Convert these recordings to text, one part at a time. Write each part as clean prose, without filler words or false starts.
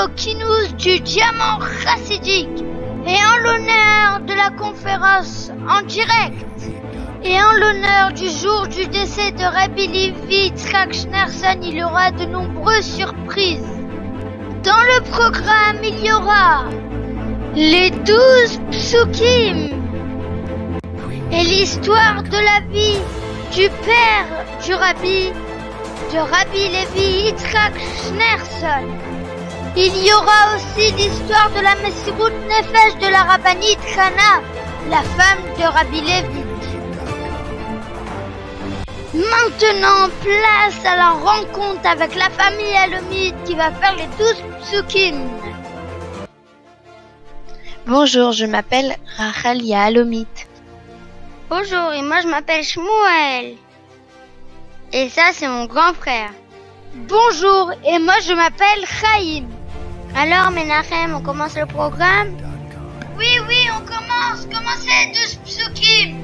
au Kinous du Diamant Chassidique et en l'honneur de la conférence en direct et en l'honneur du jour du décès de Rabbi Levi Yitzhak Schneerson, il y aura de nombreuses surprises. Dans le programme, il y aura les 12 psukim et l'histoire de la vie du père du Rabbi Levi Yitzhak Schneerson. Il y aura aussi l'histoire de la Messirut Nefesh de la rabbinite Chana, la femme de Rabbi Levi. Maintenant, place à la rencontre avec la famille Alomite qui va faire les 12 psukim. Bonjour, je m'appelle Rachel Yahalomite. Bonjour, et moi je m'appelle Shmuel. Et ça, c'est mon grand frère. Bonjour, et moi je m'appelle Chaim. Alors, Menachem, on commence le programme? Oui, on commence. Commencez les 12 psukim.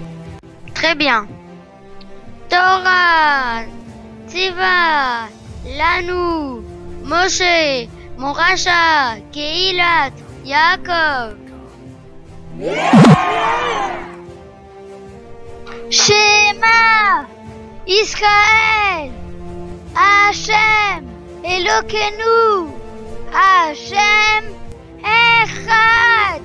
Très bien. Torah, Tziva, Lanu, Moshe, Morasha, Keilat, Yaakov. Shema, Israël, Hashem, Elokeinu, Hashem, Echad.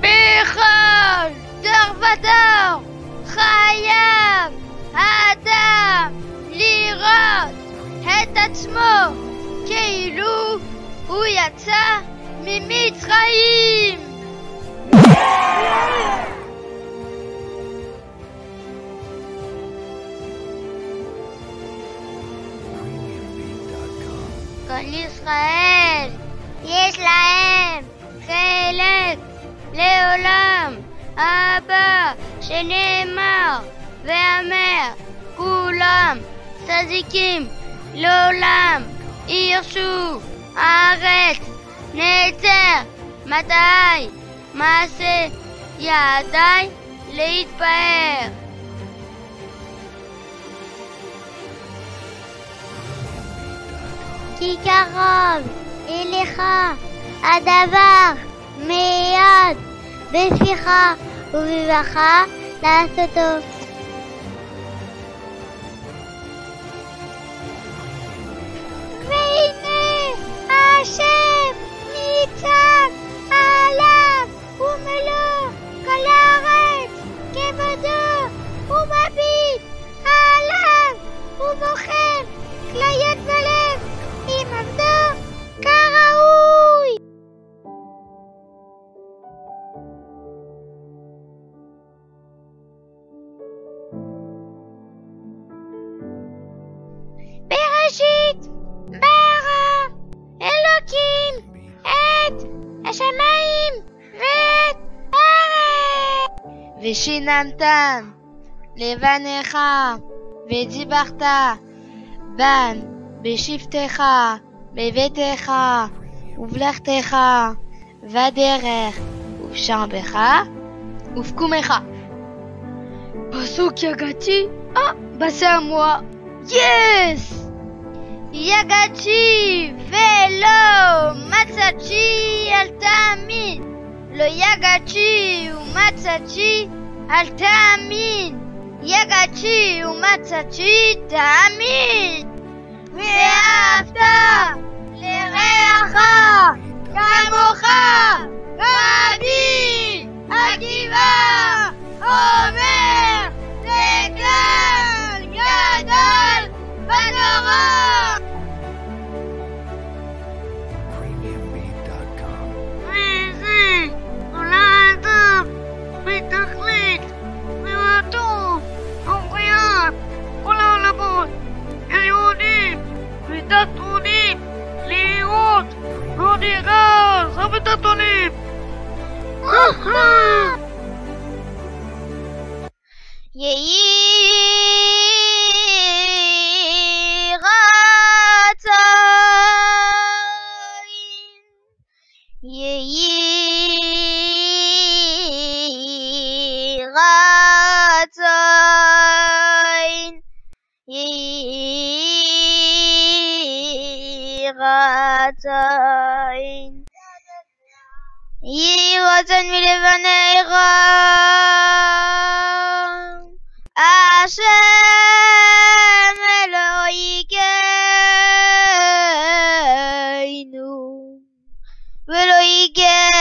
Bechol, Darvador, Chayav, Adam, Lirot, Et Atzmo, Keilu, Hu Yatsa, Mimitzraim. Kol Yisrael, Yesh Lahem, Chelek, Leolam, Abba, Shenemar, Ve'amer, Kulam, Tzazikim, Leolam, Irshu, Aretz, Netzer, Matai, Maaseh, Yadai, Leitpaer. Kikarov, Elecha, Adavar, Meyad, Beficha, Uvivacha, Lasoto. Veine, Hashem, Yitzhak, Alav, Umelo, Kalaret, Kevodo, Umabit, Alav, Umochem, Klayot Valev, Imavdo, Karaoui. Bereshit, Bara, Elokim, Et, Hashemayim, Vet, Aret. Veshinantam, Levanecha, Vedibarta, Ban, Beshiftecha, Bevetecha, Uvlechtecha, Vaderer, Uvshambecha, Uvkumecha. Pasuk Yagati. Ah, bah c'est à moi. Yes! Yagati velo matzachi al ta'amin. Le Yagati ou matzachi al ta'amin. Yagati ou matzachi ta'amin. Ve'afta lereacha kamocha Rabbi Akiva Omer Tekal Gadol Batorah. Vezi, Oladam, Vitachlit, Vivatou, Okoyat, Olalabot, Eliodim, Vitatonim, Liot, Rodigas, Vitatonim. Yehi Zayin. Yirotan milevaneira. Hashem Elohikeinu. Velohikei.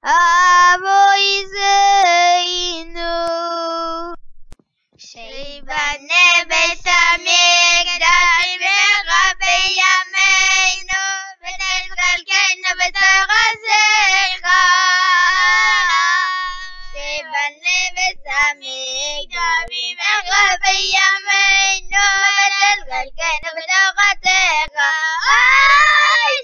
Avoiseinu. Shivane besamigdash v'rabei yameinu v'tel galkeinu v'tarasecha. Shivane besamigdash v'rabei yameinu v'tel galkeinu v'tarasecha.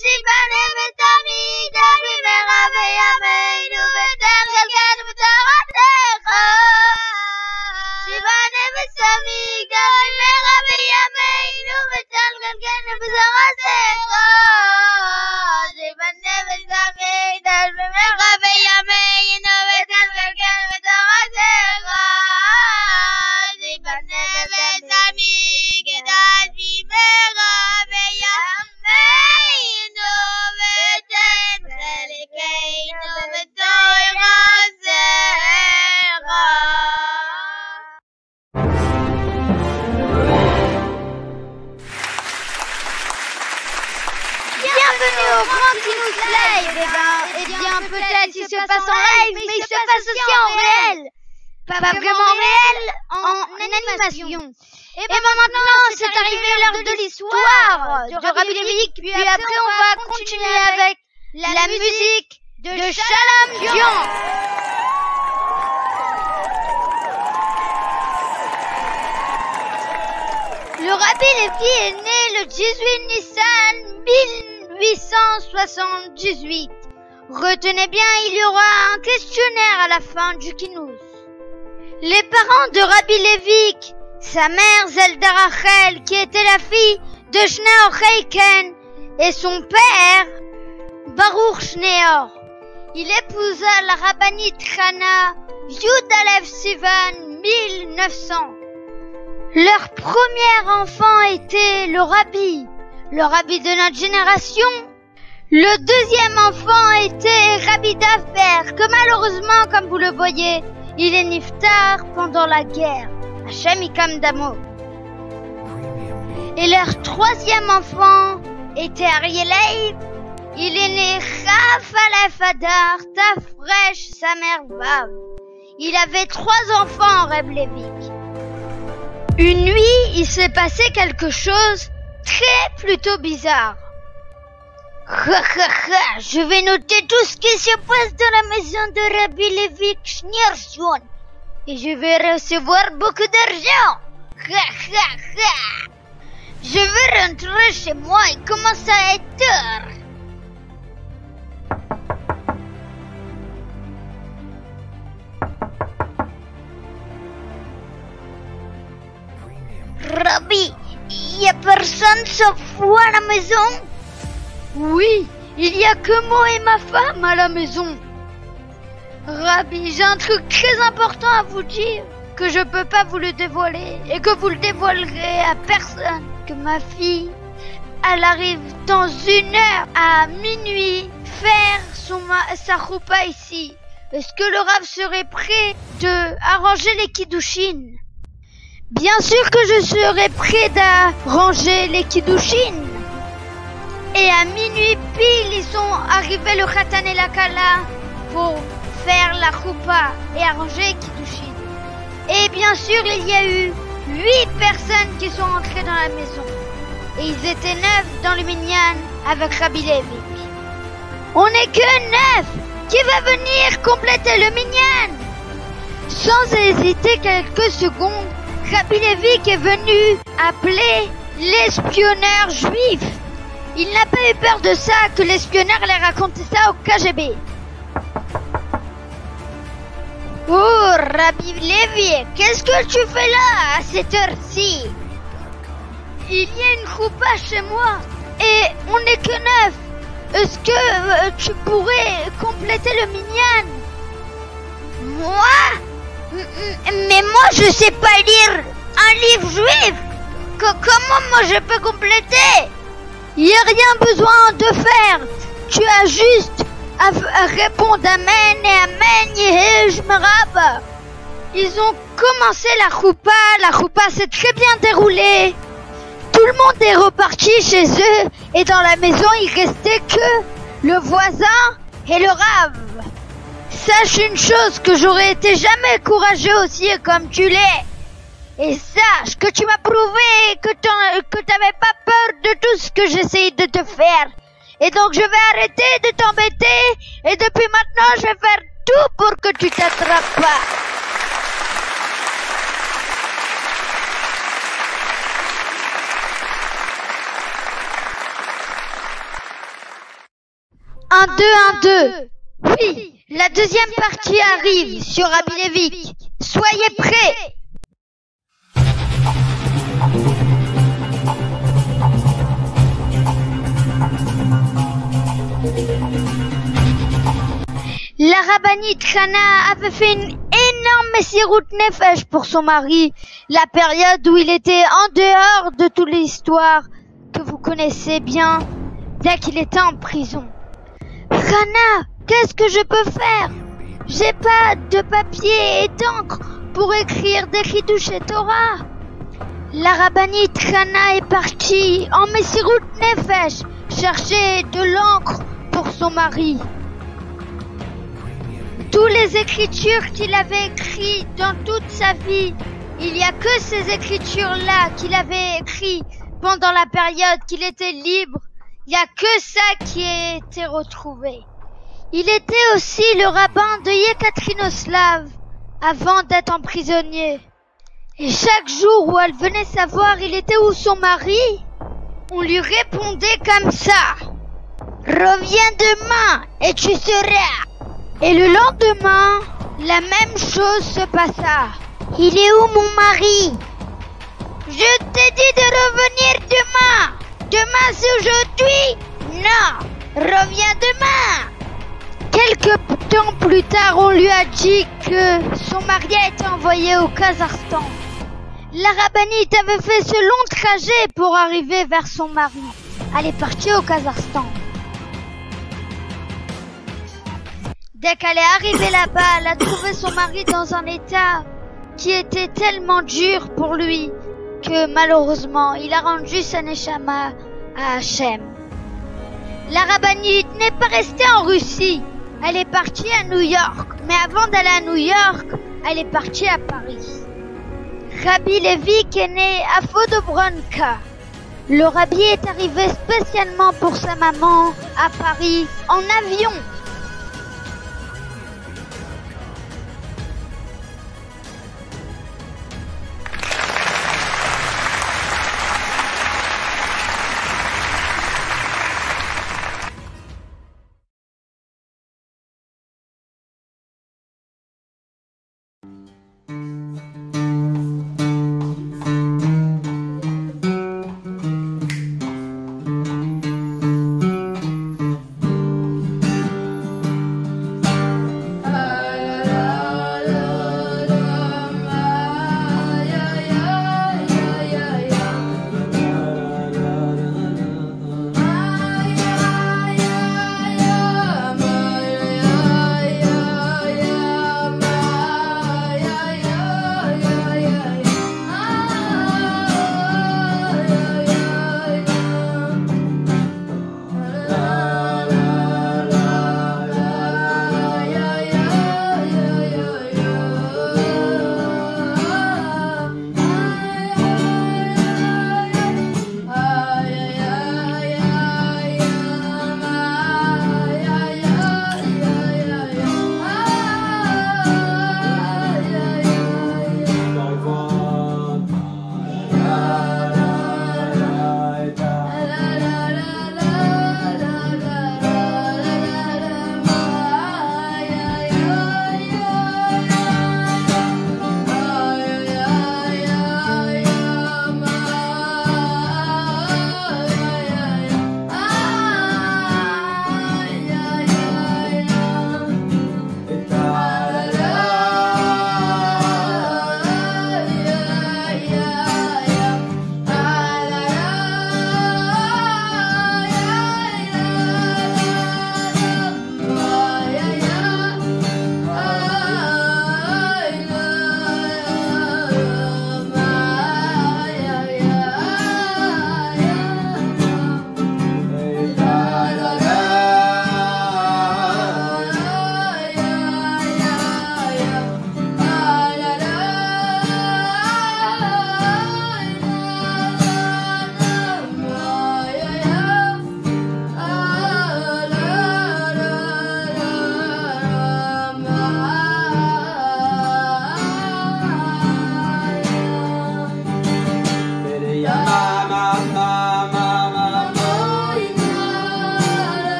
Shivane besamigdash v'rabei yameinu v'tel galkeinu v'tarasecha. Shivane besamigdash v'rabei yameinu v'tel galkeinu v'tarasecha. Shivane besamigdash v'rabei yameinu v'tel galkeinu v'tarasecha. Shivane besamigdash v'rabei yameinu v'tel galkeinu v'tarasecha. Bienvenue au Grand Kinous Live. Eh bien, peut-être il se passe en live, mais il se passe aussi en réel. Pas vraiment réel, en animation. Et bien maintenant, c'est arrivé l'heure de l'histoire de Rabbi Lévik. Puis après, on va continuer avec la musique de Shalom Dion. Le Rabbi Lévi est né le 18 Nissan 1878. Retenez bien, il y aura un questionnaire à la fin du Kinous. Les parents de Rabbi Lévik, sa mère Zelda Rachel, qui était la fille de Shneor Heiken, et son père, Baruch Shneor. Il épousa la rabbinite Chana Yud Alev Sivan 1900. Leur premier enfant était le rabbi de notre génération. Le deuxième enfant était Rabbi Dafer, que malheureusement, comme vous le voyez, il est niftar pendant la guerre. Hashem Ikam Damo. Et leur troisième enfant était Arielei. Il est né Chaf Aleph Adar Tafresh Samer Vav. Il avait 3 enfants en Reb Lévik. Une nuit, il s'est passé quelque chose plutôt bizarre. Je vais noter tout ce qui se passe dans la maison de Rabbi Lévik Schneerson et je vais recevoir beaucoup d'argent. Je vais rentrer chez moi, il commence à être tard. Rabbi, il y a personne sauf vous à la maison? Oui, il y a que moi et ma femme à la maison. Rabbi, j'ai un truc très important à vous dire que je peux pas vous le dévoiler et que vous le dévoilerez à personne. Que ma fille, elle arrive dans 1 heure à minuit faire sa choupa ici. Est-ce que le Rav serait prêt de arranger les kiddushin? Bien sûr que je serai prêt d'arranger les kiddushin. Et à minuit pile, ils sont arrivés le Khatan et la Kala pour faire la choupa et arranger les kiddushin. Et bien sûr, il y a eu 8 personnes qui sont entrées dans la maison. Et ils étaient 9 dans le minyan avec Rabbi Lévik. On n'est que 9. Qui va venir compléter le minyan? Sans hésiter quelques secondes, Rabbi Lévik est venu appeler l'espionneur juif. Il n'a pas eu peur de ça, que l'espionneur allait raconter ça au KGB. Oh, Rabbi Lévik, qu'est-ce que tu fais là, à cette heure-ci? Il y a une choupa chez moi, et on n'est que 9. Est-ce que tu pourrais compléter le minyan? Moi? Mais moi, je sais pas lire Un livre juif? Comment moi je peux compléter? Il n'y a rien besoin de faire. Tu as juste à répondre Amen et Amen, Yehi Shmerab. Ils ont commencé la choupa s'est très bien déroulée. Tout le monde est reparti chez eux et dans la maison il restait que le voisin et le Rav. Sache une chose, que j'aurais été jamais courageux aussi comme tu l'es. Et sache que tu m'as prouvé que t'avais pas peur de tout ce que j'essayais de te faire. Et donc je vais arrêter de t'embêter et depuis maintenant je vais faire tout pour que tu t'attrapes pas. Un, deux. Oui, la deuxième partie arrive sur Rabbi Levik. Soyez prêts. La rabbinite Chana avait fait une énorme messirut nefesh pour son mari, la période où il était en dehors de toute l'histoire que vous connaissez bien, dès qu'il était en prison. Chana, qu'est-ce que je peux faire? J'ai pas de papier et d'encre pour écrire des Chiddush et Torah. La rabbinite Chana est partie en messirut nefesh chercher de l'encre pour son mari. Toutes les écritures qu'il avait écrites dans toute sa vie, il n'y a que ces écritures-là qu'il avait écrites pendant la période qu'il était libre. Il n'y a que ça qui a été retrouvé. Il était aussi le rabbin de Yekaterinoslav avant d'être emprisonné. Et chaque jour où elle venait savoir il était où son mari, on lui répondait comme ça. Reviens demain et tu seras. Et le lendemain, la même chose se passa. Il est où mon mari? Je t'ai dit de revenir demain. Demain c'est aujourd'hui? Non, reviens demain. Quelques temps plus tard, on lui a dit que son mari a été envoyé au Kazakhstan. La rabbinite avait fait ce long trajet pour arriver vers son mari. Elle est partie au Kazakhstan. Dès qu'elle est arrivée là-bas, elle a trouvé son mari dans un état qui était tellement dur pour lui que malheureusement, il a rendu sa neshama à Hachem. La rabbinite n'est pas restée en Russie. Elle est partie à New York. Mais avant d'aller à New York, elle est partie à Paris. Rabbi Levik est né à Fodobronka. Le rabbi est arrivé spécialement pour sa maman à Paris en avion.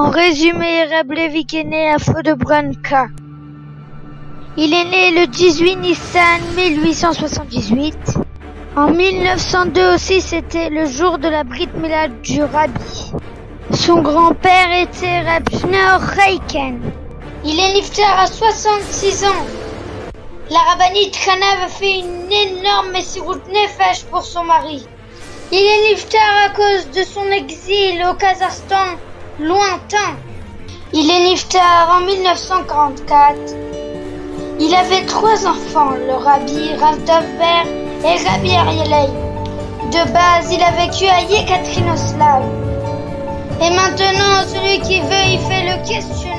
En résumé, Reb Levik est né à Fodobranka. Il est né le 18 Nissan 1878. En 1902 aussi, c'était le jour de la Brit Mila du Rabbi. Son grand-père était Reb Shneur Reiken. Il est niftar à 66 ans. La rabbinite Chana a fait une énorme messirut nefesh pour son mari. Il est niftar à cause de son exil au Kazakhstan lointain. Il est niftar en 1944. Il avait 3 enfants, le rabbi Rav Dover et Rabbi Arielei. De base, il a vécu à Yekaterinoslav. Et maintenant, celui qui veut, il fait le questionnaire.